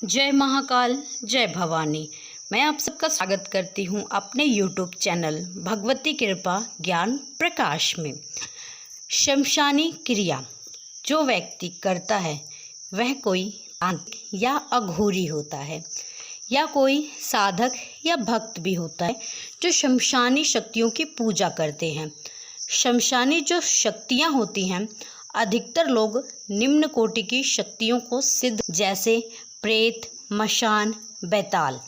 जय महाकाल, जय भवानी। मैं आप सबका स्वागत करती हूँ अपने YouTube चैनल भगवती कृपा ज्ञान प्रकाश में। शमशानी क्रिया जो व्यक्ति करता है वह कोई तांत्रिक या अघोरी होता है या कोई साधक या भक्त भी होता है जो शमशानी शक्तियों की पूजा करते हैं। शमशानी जो शक्तियाँ होती हैं, अधिकतर लोग निम्न कोटि की शक्तियों को सिद्ध, जैसे प्रेत, मशान, बैताल,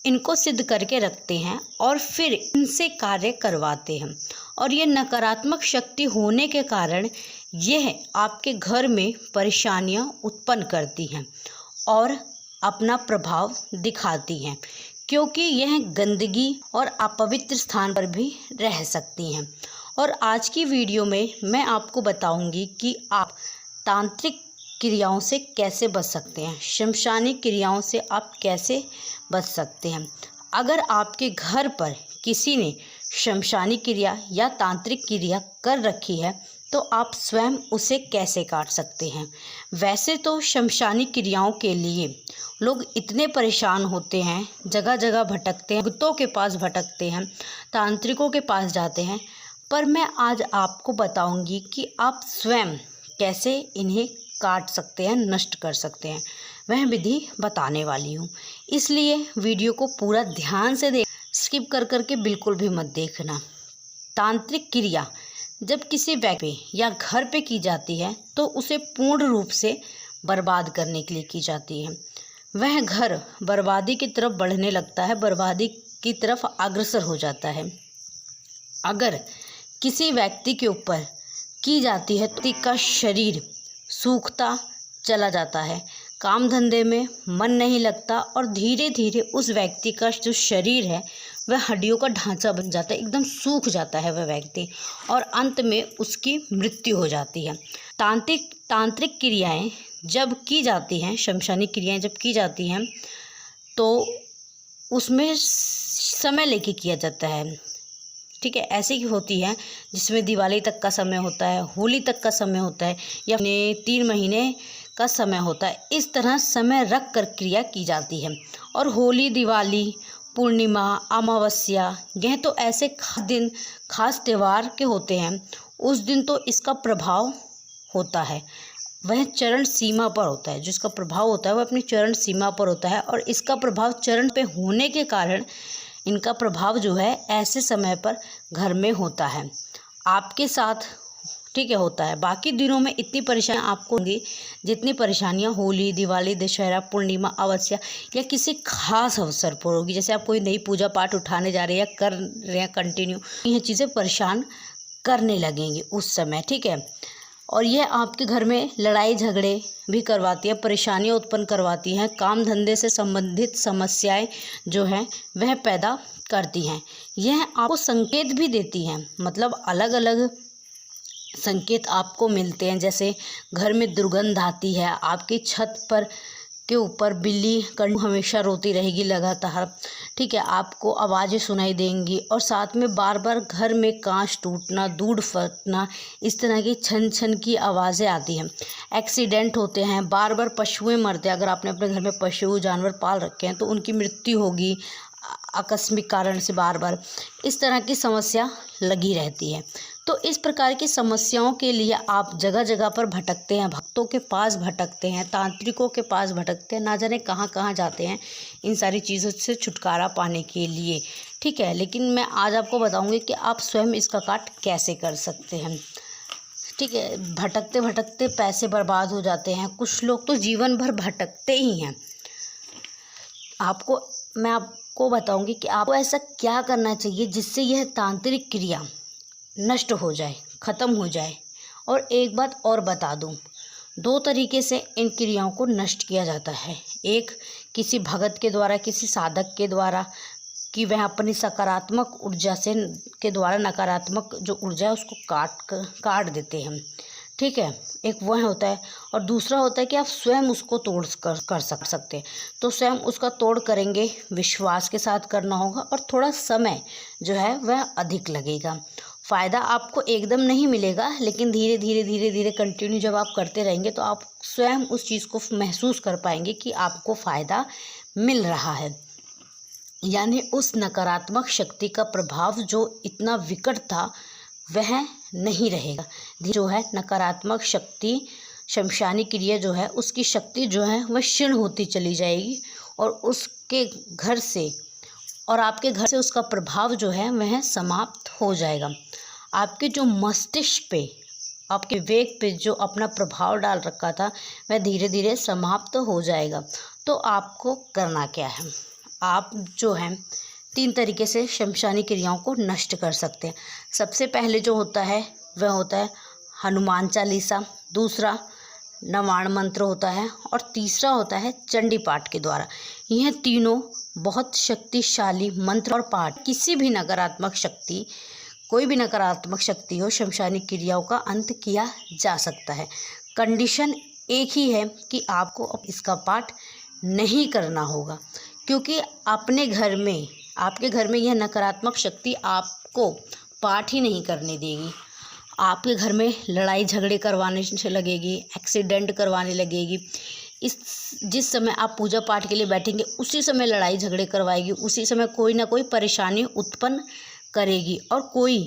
इनको सिद्ध करके रखते हैं और फिर इनसे कार्य करवाते हैं। और ये नकारात्मक शक्ति होने के कारण यह आपके घर में परेशानियां उत्पन्न करती हैं और अपना प्रभाव दिखाती हैं, क्योंकि यह गंदगी और अपवित्र स्थान पर भी रह सकती हैं। और आज की वीडियो में मैं आपको बताऊंगी कि आप तांत्रिक क्रियाओं से कैसे बच सकते हैं, शमशानी क्रियाओं से आप कैसे बच सकते हैं। अगर आपके घर पर किसी ने शमशानी क्रिया या तांत्रिक क्रिया कर रखी है तो आप स्वयं उसे कैसे काट सकते हैं। वैसे तो शमशानी क्रियाओं के लिए लोग इतने परेशान होते हैं, जगह जगह भटकते हैं, भक्तों के पास भटकते हैं, तांत्रिकों के पास जाते हैं, पर मैं आज आपको बताऊंगी कि आप स्वयं कैसे इन्हें काट सकते हैं, नष्ट कर सकते हैं। वह विधि बताने वाली हूँ, इसलिए वीडियो को पूरा ध्यान से देख, स्किप कर करके बिल्कुल भी मत देखना। तांत्रिक क्रिया जब किसी व्यक्ति पे या घर पे की जाती है तो उसे पूर्ण रूप से बर्बाद करने के लिए की जाती है। वह घर बर्बादी की तरफ बढ़ने लगता है, बर्बादी की तरफ अग्रसर हो जाता है। अगर किसी व्यक्ति के ऊपर की जाती है तो व्यक्ति का शरीर सूखता चला जाता है, काम धंधे में मन नहीं लगता और धीरे धीरे उस व्यक्ति का जो शरीर है वह हड्डियों का ढांचा बन जाता है, एकदम सूख जाता है वह व्यक्ति और अंत में उसकी मृत्यु हो जाती है। तांत्रिक क्रियाएं जब की जाती हैं, शमशानी क्रियाएं जब की जाती हैं तो उसमें समय लेके किया जाता है। ठीक है, ऐसे ही होती है जिसमें दिवाली तक का समय होता है, होली तक का समय होता है या 3 महीने का समय होता है। इस तरह समय रख कर क्रिया की जाती है। और होली, दिवाली, पूर्णिमा, अमावस्या, यह तो ऐसे दिन खास त्यौहार के होते हैं, उस दिन तो इसका प्रभाव होता है, वह चरण सीमा पर होता है। जिसका प्रभाव होता है वह अपनी चरण सीमा पर होता है और इसका प्रभाव चरण पे होने के कारण इनका प्रभाव जो है ऐसे समय पर घर में होता है, आपके साथ, ठीक है, होता है। बाकी दिनों में इतनी परेशानी आपको होंगी जितनी परेशानियां होली, दिवाली, दशहरा, पूर्णिमा, अमावस्या या किसी खास अवसर पर होगी। जैसे आप कोई नई पूजा पाठ उठाने जा रहे हैं या कर रहे हैं कंटिन्यू, यह चीज़ें परेशान करने लगेंगी उस समय, ठीक है। और यह आपके घर में लड़ाई झगड़े भी करवाती है, परेशानियां उत्पन्न करवाती हैं, काम धंधे से संबंधित समस्याएं जो हैं वह पैदा करती हैं। यह आपको संकेत भी देती हैं, मतलब अलग अलग संकेत आपको मिलते हैं। जैसे घर में दुर्गंध आती है, आपकी छत पर के ऊपर बिल्ली हमेशा रोती रहेगी लगातार, ठीक है, आपको आवाज़ें सुनाई देंगी और साथ में बार बार घर में कांच टूटना, दूध फटना, इस तरह की छन छन की आवाज़ें आती हैं। एक्सीडेंट होते हैं, बार बार पशुएं मरते हैं। अगर आपने अपने घर में पशु जानवर पाल रखे हैं तो उनकी मृत्यु होगी आकस्मिक कारण से, बार बार इस तरह की समस्या लगी रहती है। तो इस प्रकार की समस्याओं के लिए आप जगह जगह पर भटकते हैं, भक्तों के पास भटकते हैं, तांत्रिकों के पास भटकते हैं, ना जाने कहाँ कहाँ जाते हैं इन सारी चीज़ों से छुटकारा पाने के लिए, ठीक है। लेकिन मैं आज आपको बताऊंगी कि आप स्वयं इसका काट कैसे कर सकते हैं, ठीक है। भटकते भटकते पैसे बर्बाद हो जाते हैं, कुछ लोग तो जीवन भर भटकते ही हैं। मैं आपको बताऊंगी कि आपको ऐसा क्या करना चाहिए जिससे यह तांत्रिक क्रिया नष्ट हो जाए, ख़त्म हो जाए। और एक बात और बता दूं, 2 तरीके से इन क्रियाओं को नष्ट किया जाता है। एक किसी भगत के द्वारा, किसी साधक के द्वारा, कि वह अपनी सकारात्मक ऊर्जा से के द्वारा नकारात्मक जो ऊर्जा है उसको काट देते हैं, ठीक है, एक वह होता है। और दूसरा होता है कि आप स्वयं उसको तोड़ कर सकते हैं। तो स्वयं उसका तोड़ करेंगे, विश्वास के साथ करना होगा और थोड़ा समय जो है वह अधिक लगेगा। फ़ायदा आपको एकदम नहीं मिलेगा, लेकिन धीरे धीरे धीरे धीरे कंटिन्यू जब आप करते रहेंगे तो आप स्वयं उस चीज़ को महसूस कर पाएंगे कि आपको फ़ायदा मिल रहा है। यानी उस नकारात्मक शक्ति का प्रभाव जो इतना विकट था वह नहीं रहेगा। जो है नकारात्मक शक्ति, शमशानी क्रिया जो है उसकी शक्ति जो है वह क्षीण होती चली जाएगी और उसके घर से और आपके घर से उसका प्रभाव जो है वह समाप्त हो जाएगा। आपके जो मस्तिष्क पे, आपके विवेक पे जो अपना प्रभाव डाल रखा था वह धीरे धीरे समाप्त हो जाएगा। तो आपको करना क्या है, आप जो है 3 तरीके से शमशानी क्रियाओं को नष्ट कर सकते हैं। सबसे पहले जो होता है वह होता है हनुमान चालीसा, दूसरा नवाण मंत्र होता है और तीसरा होता है चंडी पाठ के द्वारा। यह तीनों बहुत शक्तिशाली मंत्र और पाठ किसी भी नकारात्मक शक्ति, कोई भी नकारात्मक शक्ति हो, शमशानी क्रियाओं का अंत किया जा सकता है। कंडीशन एक ही है कि आपको अब इसका पाठ नहीं करना होगा, क्योंकि अपने घर में, आपके घर में यह नकारात्मक शक्ति आपको पाठ ही नहीं करने देगी। आपके घर में लड़ाई झगड़े करवाने से लगेगी, एक्सीडेंट करवाने लगेगी। जिस समय आप पूजा पाठ के लिए बैठेंगे उसी समय लड़ाई झगड़े करवाएगी, उसी समय कोई ना कोई परेशानी उत्पन्न करेगी। और कोई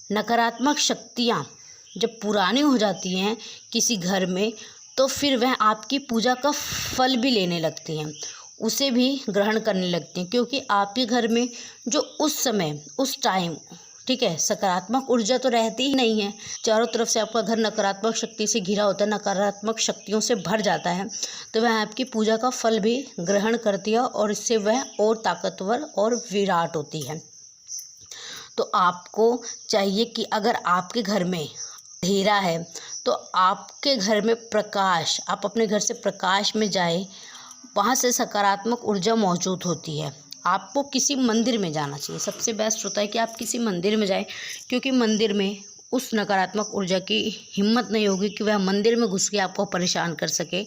नकारात्मक शक्तियाँ जब पुरानी हो जाती हैं किसी घर में तो फिर वह आपकी पूजा का फल भी लेने लगती हैं, उसे भी ग्रहण करने लगती हैं, क्योंकि आपके घर में जो उस समय, उस टाइम, ठीक है, सकारात्मक ऊर्जा तो रहती ही नहीं है। चारों तरफ से आपका घर नकारात्मक शक्ति से घिरा होता है, नकारात्मक शक्तियों से भर जाता है, तो वह आपकी पूजा का फल भी ग्रहण करती है और इससे वह और ताकतवर और विराट होती है। तो आपको चाहिए कि अगर आपके घर में अंधेरा है तो आपके घर में प्रकाश, आप अपने घर से प्रकाश में जाए, वहाँ से सकारात्मक ऊर्जा मौजूद होती है। आपको किसी मंदिर में जाना चाहिए। सबसे बेस्ट होता है कि आप किसी मंदिर में जाएं, क्योंकि मंदिर में उस नकारात्मक ऊर्जा की हिम्मत नहीं होगी कि वह मंदिर में घुस के आपको परेशान कर सके,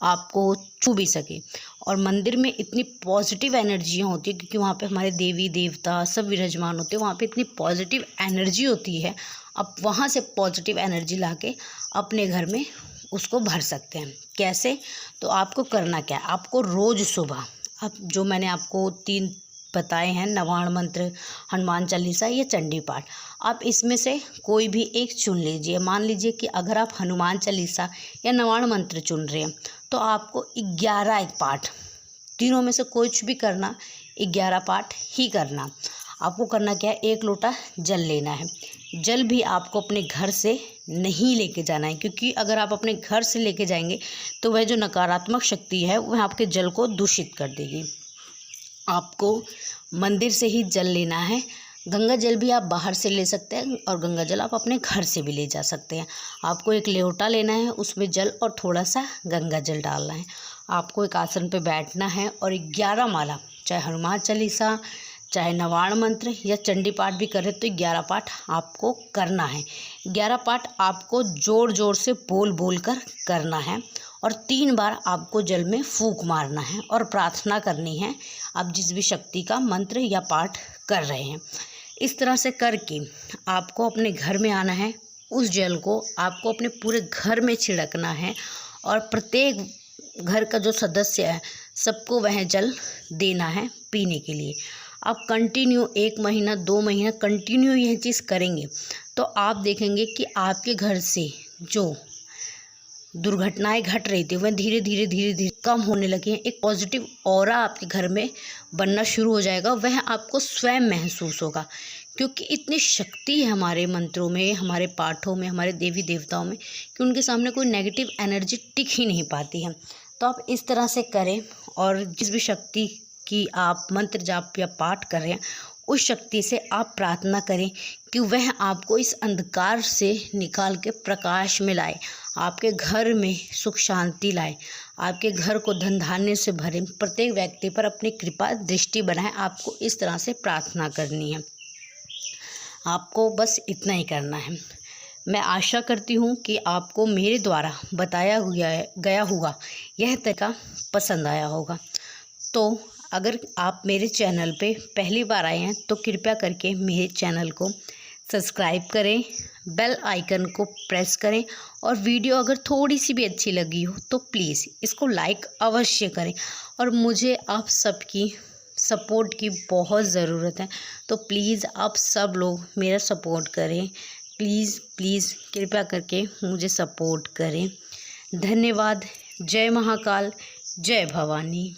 आपको छू भी सके। और मंदिर में इतनी पॉजिटिव एनर्जियाँ होती है, क्योंकि वहाँ पे हमारे देवी देवता सब विराजमान होते हैं, वहाँ पे इतनी पॉजिटिव एनर्जी होती है। आप वहाँ से पॉजिटिव एनर्जी ला के अपने घर में उसको भर सकते हैं। कैसे? तो आपको करना क्या है, आपको रोज़ सुबह, अब जो मैंने आपको 3 बताए हैं, नवाण मंत्र, हनुमान चालीसा या चंडी पाठ, आप इसमें से कोई भी एक चुन लीजिए। मान लीजिए कि अगर आप हनुमान चालीसा या नवाण मंत्र चुन रहे हैं तो आपको 11 एक पाठ, तीनों में से कुछ भी करना, 11 पाठ ही करना। आपको करना क्या है, 1 लोटा जल लेना है। जल भी आपको अपने घर से नहीं लेके जाना है, क्योंकि अगर आप अपने घर से लेके जाएंगे तो वह जो नकारात्मक शक्ति है वह आपके जल को दूषित कर देगी। आपको मंदिर से ही जल लेना है। गंगा जल भी आप बाहर से ले सकते हैं और गंगा जल आप अपने घर से भी ले जा सकते हैं। आपको 1 लोटा लेना है, उसमें जल और थोड़ा सा गंगा जल डालना है। आपको एक आसन पे बैठना है और 11 माला, चाहे हनुमान चालीसा, चाहे नवाण मंत्र या चंडी पाठ भी करें तो 11 पाठ आपको करना है। 11 पाठ आपको ज़ोर ज़ोर से बोल बोल कर करना है और 3 बार आपको जल में फूंक मारना है और प्रार्थना करनी है, आप जिस भी शक्ति का मंत्र या पाठ कर रहे हैं। इस तरह से करके आपको अपने घर में आना है। उस जल को आपको अपने पूरे घर में छिड़कना है और प्रत्येक घर का जो सदस्य है सबको वह जल देना है पीने के लिए। आप कंटिन्यू 1 महीना 2 महीना कंटिन्यू यह चीज़ करेंगे तो आप देखेंगे कि आपके घर से जो दुर्घटनाएं घट रही थी वह धीरे धीरे धीरे धीरे कम होने लगी हैं। एक पॉजिटिव ऑरा आपके घर में बनना शुरू हो जाएगा, वह आपको स्वयं महसूस होगा, क्योंकि इतनी शक्ति है हमारे मंत्रों में, हमारे पाठों में, हमारे देवी देवताओं में कि उनके सामने कोई नेगेटिव एनर्जी टिक ही नहीं पाती है। तो आप इस तरह से करें और जिस भी शक्ति की आप मंत्र जाप या पाठ कर रहे हैं उस शक्ति से आप प्रार्थना करें कि वह आपको इस अंधकार से निकाल के प्रकाश में लाए, आपके घर में सुख शांति लाए, आपके घर को धन धान्य से भरे, प्रत्येक व्यक्ति पर अपनी कृपा दृष्टि बनाए। आपको इस तरह से प्रार्थना करनी है। आपको बस इतना ही करना है। मैं आशा करती हूँ कि आपको मेरे द्वारा बताया गया हुआ यह तरीका पसंद आया होगा। तो अगर आप मेरे चैनल पे पहली बार आए हैं तो कृपया करके मेरे चैनल को सब्सक्राइब करें, बेल आइकन को प्रेस करें और वीडियो अगर थोड़ी सी भी अच्छी लगी हो तो प्लीज़ इसको लाइक अवश्य करें। और मुझे आप सबकी सपोर्ट की बहुत ज़रूरत है, तो प्लीज़ आप सब लोग मेरा सपोर्ट करें। प्लीज़ प्लीज़ कृपया करके मुझे सपोर्ट करें। धन्यवाद। जय महाकाल, जय भवानी।